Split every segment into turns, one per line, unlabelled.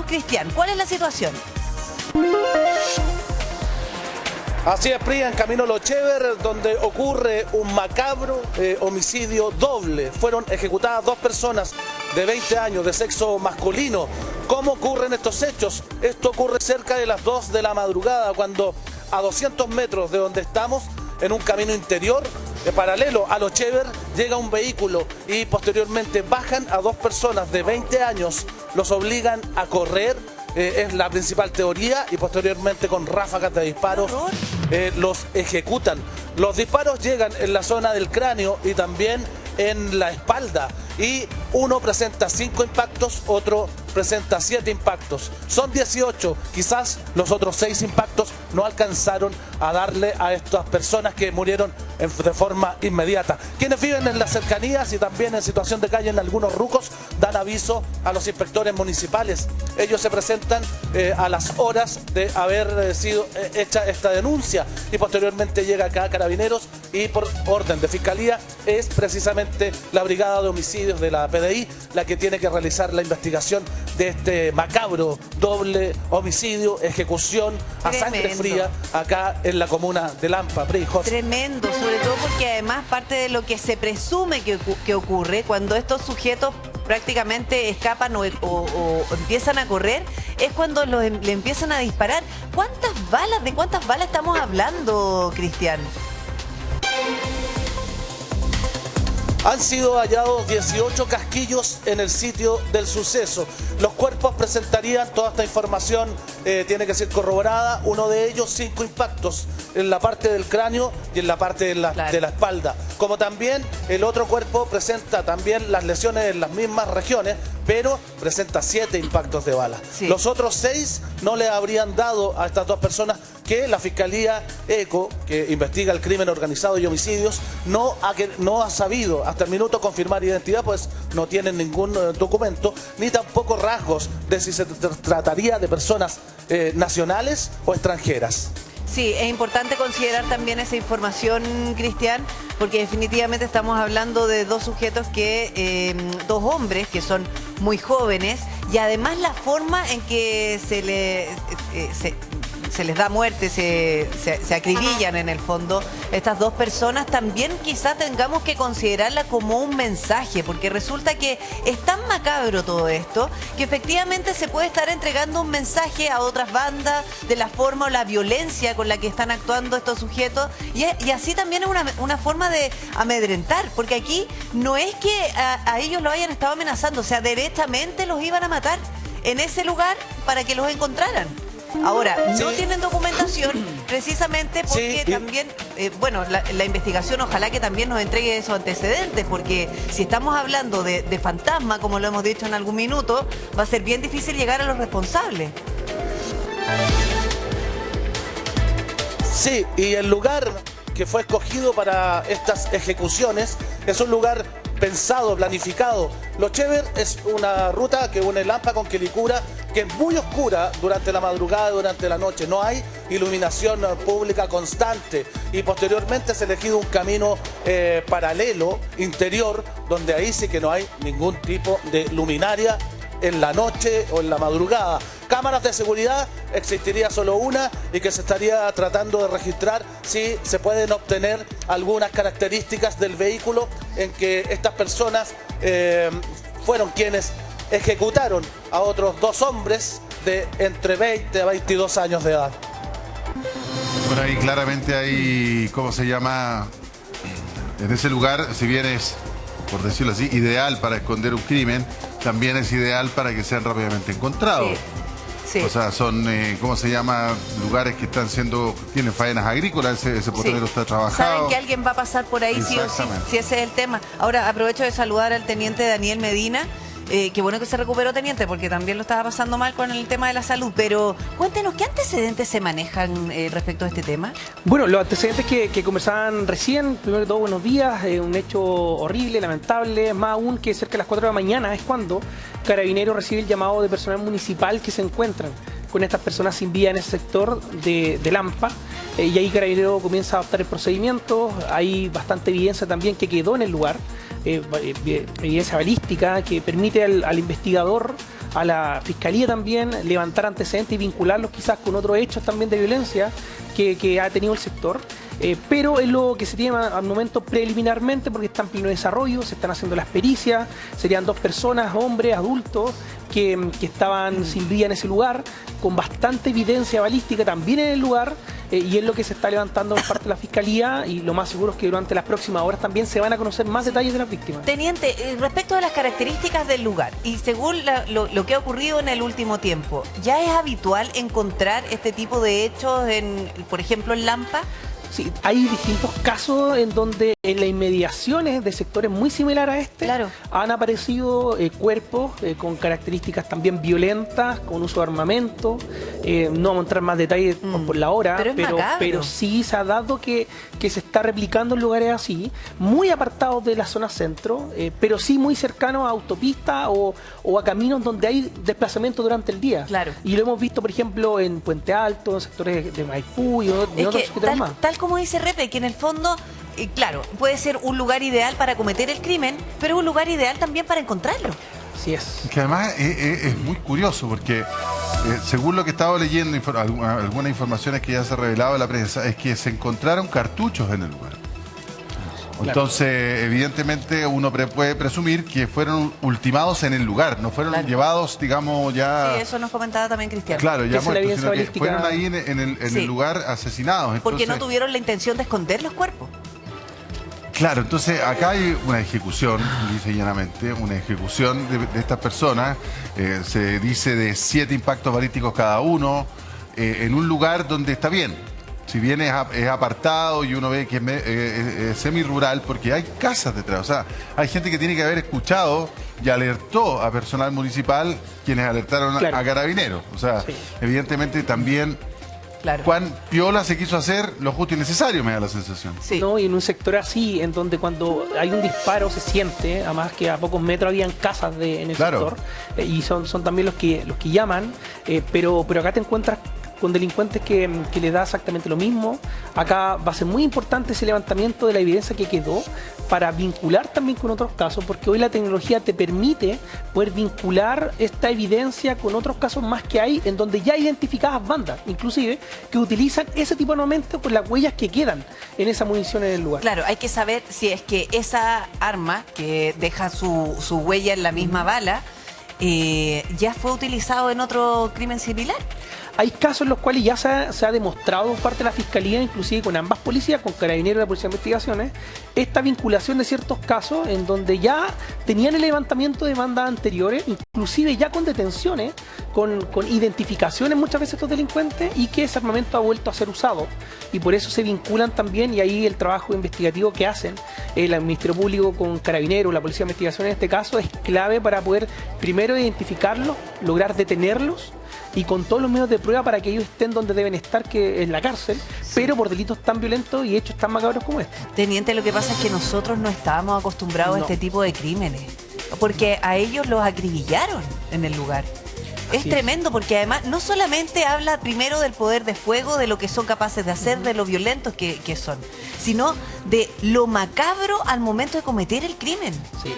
Cristian, ¿cuál es la situación?
Así es, Pri, en camino a Lochever, donde ocurre un macabro homicidio doble. Fueron ejecutadas 2 personas de 20 años de sexo masculino. ¿Cómo ocurren estos hechos? Esto ocurre cerca de las 2 de la madrugada, cuando a 200 metros de donde estamos, en un camino interior, paralelo a Lochever, llega un vehículo y posteriormente bajan a 2 personas de 20 años, los obligan a correr. Es la principal teoría, y posteriormente con ráfagas de disparos los ejecutan. Los disparos llegan en la zona del cráneo y también en la espalda, y uno presenta 5 impactos, otro presenta 7 impactos. Son 18, quizás los otros 6 impactos no alcanzaron a darle a estas personas que murieron de forma inmediata. Quienes viven en las cercanías y también en situación de calle en algunos rucos dan aviso a los inspectores municipales. Ellos se presentan a las horas de haber sido hecha esta denuncia, y posteriormente llega acá Carabineros, y por orden de Fiscalía es precisamente la Brigada de Homicidios de la PDI la que tiene que realizar la investigación de este macabro doble homicidio, ejecución a sangre fría acá en la comuna de Lampa.
Tremendo, sobre todo porque además parte de lo que se presume que ocurre cuando estos sujetos prácticamente escapan o empiezan a correr, es cuando le empiezan a disparar. ¿De cuántas balas estamos hablando, Cristian?
Han sido hallados 18 casquillos en el sitio del suceso. Los cuerpos presentarían, toda esta información tiene que ser corroborada, uno de ellos 5 impactos en la parte del cráneo y en la parte de la espalda. Como también el otro cuerpo presenta también las lesiones en las mismas regiones, pero presenta 7 impactos de bala. Sí. Los otros 6 no le habrían dado a estas 2 personas, que la Fiscalía ECO, que investiga el crimen organizado y homicidios, no ha sabido hasta el minuto confirmar identidad, pues no tienen ningún documento, ni tampoco rasgos de si se trataría de personas nacionales o extranjeras.
Sí, es importante considerar también esa información, Cristian, porque definitivamente estamos hablando de 2 sujetos dos hombres que son muy jóvenes, y además la forma en que se les da muerte, se acribillan en el fondo estas 2 personas, también quizá tengamos que considerarla como un mensaje, porque resulta que es tan macabro todo esto que efectivamente se puede estar entregando un mensaje a otras bandas de la forma o la violencia con la que están actuando estos sujetos, y así también es una forma de amedrentar, porque aquí no es que a ellos lo hayan estado amenazando, o sea, derechamente los iban a matar en ese lugar para que los encontraran. Ahora, no tienen documentación precisamente porque también, bueno, la investigación ojalá que también nos entregue esos antecedentes, porque si estamos hablando de fantasma, como lo hemos dicho en algún minuto, va a ser bien difícil llegar a los responsables.
Sí, y el lugar que fue escogido para estas ejecuciones es un lugar pensado, planificado. Lochever es una ruta que une Lampa con Quilicura, que es muy oscura durante la madrugada y durante la noche. No hay iluminación pública constante, y posteriormente se ha elegido un camino paralelo, interior, donde ahí sí que no hay ningún tipo de luminaria en la noche o en la madrugada. Cámaras de seguridad existiría solo una, y que se estaría tratando de registrar si se pueden obtener algunas características del vehículo en que estas personas fueron quienes ejecutaron a otros 2 hombres de entre 20 a 22 años de edad.
Bueno, ahí claramente hay, ¿cómo se llama? En ese lugar, si bien es, por decirlo así, ideal para esconder un crimen, también es ideal para que sean rápidamente encontrados. Sí. Sí. O sea, son, ¿cómo se llama? Lugares que tienen faenas agrícolas, ese potrero está trabajado.
Saben que alguien va a pasar por ahí sí o sí, si ese es el tema. Ahora, aprovecho de saludar al teniente Daniel Medina. Qué bueno que se recuperó, teniente, porque también lo estaba pasando mal con el tema de la salud. Pero cuéntenos, ¿qué antecedentes se manejan respecto a este tema?
Bueno, los antecedentes que conversaban recién, primero de todo, buenos días, un hecho horrible, lamentable, más aún que cerca de las 4 de la mañana es cuando Carabineros recibe el llamado de personal municipal que se encuentran con estas personas sin vida en ese sector de Lampa, y ahí Carabineros comienza a adoptar el procedimiento. Hay bastante evidencia también que quedó en el lugar. evidencia balística que permite al investigador, a la fiscalía también, levantar antecedentes y vincularlos quizás con otros hechos también de violencia que ha tenido el sector. Pero es lo que se tiene al momento preliminarmente, porque está en pleno desarrollo, se están haciendo las pericias, serían 2 personas, hombres, adultos, que estaban sin vida en ese lugar, con bastante evidencia balística también en el lugar, y es lo que se está levantando por parte de la Fiscalía, y lo más seguro es que durante las próximas horas también se van a conocer más detalles de las víctimas.
Teniente, respecto a las características del lugar, y según lo que ha ocurrido en el último tiempo, ¿ya es habitual encontrar este tipo de hechos, por ejemplo, en Lampa?
Sí, hay distintos casos en donde en las inmediaciones de sectores muy similares a este han aparecido cuerpos con características también violentas, con uso de armamento. No vamos a entrar en más detalles por la hora, pero sí se ha dado que se está replicando en lugares así, muy apartados de la zona centro, pero sí muy cercanos a autopistas o a caminos donde hay desplazamiento durante el día.
Claro.
Y lo hemos visto, por ejemplo, en Puente Alto, en sectores de Maipú y otros sectores más.
Tal como dice Repe, que en el fondo, claro, puede ser un lugar ideal para cometer el crimen, pero es un lugar ideal también para encontrarlo.
Así es.
Que además es muy curioso porque según lo que he estado leyendo, algunas informaciones que ya se ha revelado en la prensa, es que se encontraron cartuchos en el lugar. Entonces, evidentemente, uno puede presumir que fueron ultimados en el lugar, no fueron llevados, digamos, ya...
Sí, eso nos comentaba también Cristiano.
Claro, ya muertos, sino que fueron ahí en el lugar asesinados. Entonces,
porque no tuvieron la intención de esconder los cuerpos.
Claro, entonces acá hay una ejecución, dice llanamente, una ejecución de estas personas, se dice de 7 impactos balísticos cada uno, en un lugar donde está bien. Si bien es apartado y uno ve que es semi-rural, porque hay casas detrás. O sea, hay gente que tiene que haber escuchado y alertó a personal municipal, quienes alertaron a carabineros. O sea, evidentemente también... Cuán piola se quiso hacer lo justo y necesario, me da la sensación.
Sí. No, y en un sector así, en donde cuando hay un disparo se siente, además que a pocos metros habían casas en el sector, y son también los que llaman, pero acá te encuentras con delincuentes que le da exactamente lo mismo. Acá va a ser muy importante ese levantamiento de la evidencia que quedó para vincular también con otros casos, porque hoy la tecnología te permite poder vincular esta evidencia con otros casos más que hay, en donde ya hay identificadas bandas, inclusive, que utilizan ese tipo de armamento por las huellas que quedan en esa munición en el lugar.
Claro, hay que saber si es que esa arma que deja su huella en la misma bala ya fue utilizado en otro crimen similar.
Hay casos en los cuales ya se ha demostrado por parte de la Fiscalía, inclusive con ambas policías, con Carabineros y la Policía de Investigaciones, esta vinculación de ciertos casos en donde ya tenían el levantamiento de bandas anteriores, inclusive ya con detenciones, con identificaciones muchas veces de estos delincuentes, y que ese armamento ha vuelto a ser usado. Y por eso se vinculan también, y ahí el trabajo investigativo que hacen el Ministerio Público con Carabineros, la Policía de Investigaciones en este caso, es clave para poder primero identificarlos, lograr detenerlos, y con todos los medios de prueba para que ellos estén donde deben estar, que en la cárcel, pero por delitos tan violentos y hechos tan macabros como este.
Teniente, lo que pasa es que nosotros no estábamos acostumbrados a este tipo de crímenes, porque a ellos los acribillaron en el lugar. Es tremendo, porque además no solamente habla primero del poder de fuego, de lo que son capaces de hacer, de lo violentos que son, sino de lo macabro al momento de cometer el crimen.
Sí.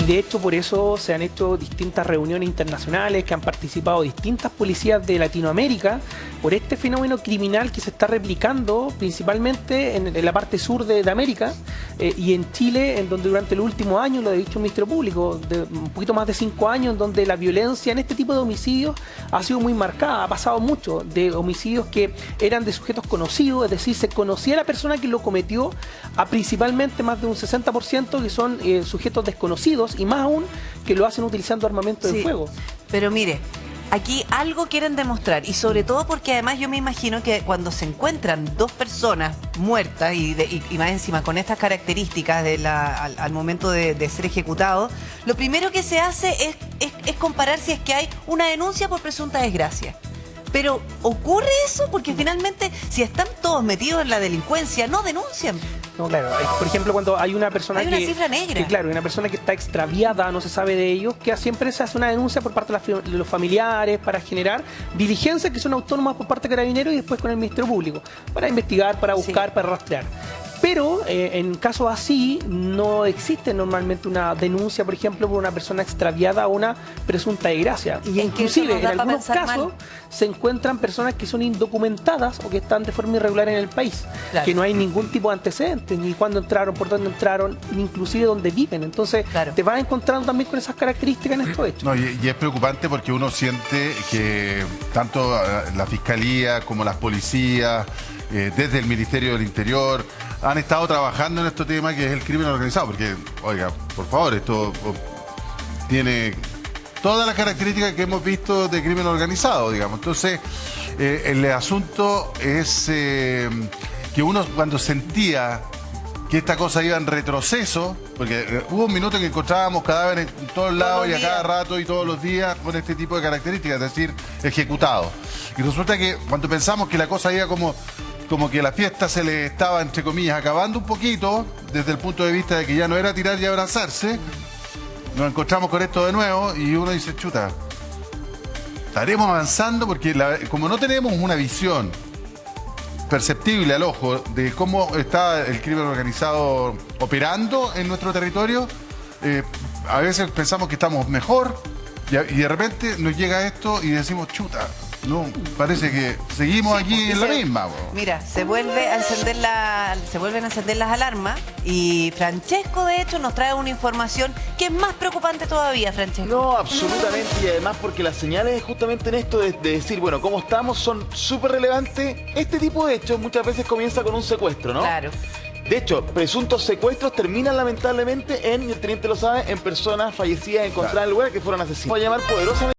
Y de hecho por eso se han hecho distintas reuniones internacionales, que han participado distintas policías de Latinoamérica por este fenómeno criminal que se está replicando principalmente en la parte sur de América, y en Chile, en donde durante los últimos años, lo ha dicho el Ministerio Público, de un poquito más de 5 años, en donde la violencia en este tipo de homicidios ha sido muy marcada. Ha pasado mucho de homicidios que eran de sujetos conocidos, es decir, se conocía a la persona que lo cometió, a principalmente más de un 60% que son sujetos desconocidos, y más aún que lo hacen utilizando armamento de fuego.
Pero mire, aquí algo quieren demostrar, y sobre todo porque además yo me imagino que cuando se encuentran 2 personas muertas y más encima con estas características al momento de ser ejecutado, lo primero que se hace es comparar si es que hay una denuncia por presunta desgracia. Pero ¿ocurre eso? Porque finalmente, si están todos metidos en la delincuencia, no denuncian.
No, claro. Por ejemplo, cuando hay una persona
hay una cifra negra.
Claro, una persona que está extraviada, no se sabe de ellos, que siempre se hace una denuncia por parte de los familiares para generar diligencias que son autónomas por parte de Carabineros y después con el Ministerio Público, para investigar, para buscar, para rastrear. Pero en casos así no existe normalmente una denuncia, por ejemplo, por una persona extraviada o una presunta desgracia.
Y es que
inclusive
eso nos da
en
pa'
algunos
pensar
casos
mal.
se encuentran personas que son indocumentadas o que están de forma irregular en el país,
Claro.
que no hay ningún tipo de antecedentes, ni cuándo entraron, por dónde entraron, ni inclusive dónde viven. Entonces
Claro.
te vas encontrando también con esas características en estos hechos.
No, y es preocupante porque uno siente que tanto la Fiscalía como las policías, desde el Ministerio del Interior, han estado trabajando en este tema que es el crimen organizado. Porque, oiga, por favor, esto tiene todas las características que hemos visto de crimen organizado, digamos. Entonces, el asunto es que uno cuando sentía que esta cosa iba en retroceso, porque hubo un minuto en que encontrábamos cadáveres en todos lados y a cada rato y todos los días con este tipo de características, es decir, ejecutados. Y resulta que cuando pensamos que la cosa iba como que la fiesta se le estaba, entre comillas, acabando un poquito, desde el punto de vista de que ya no era tirar y abrazarse, nos encontramos con esto de nuevo y uno dice, chuta, estaremos avanzando porque como no tenemos una visión perceptible al ojo de cómo está el crimen organizado operando en nuestro territorio, a veces pensamos que estamos mejor y de repente nos llega esto y decimos, chuta, no, parece que seguimos aquí en la misma.
Mira, se vuelven a encender las alarmas y Francesco, de hecho, nos trae una información que es más preocupante todavía, Francesco.
No, absolutamente, y además porque las señales justamente en esto de decir, bueno, cómo estamos son súper relevantes. Este tipo de hechos muchas veces comienza con un secuestro, ¿no?
Claro.
De hecho, presuntos secuestros terminan lamentablemente y el teniente lo sabe, en personas fallecidas encontradas en el lugar que fueron asesinadas. Voy a llamar poderosamente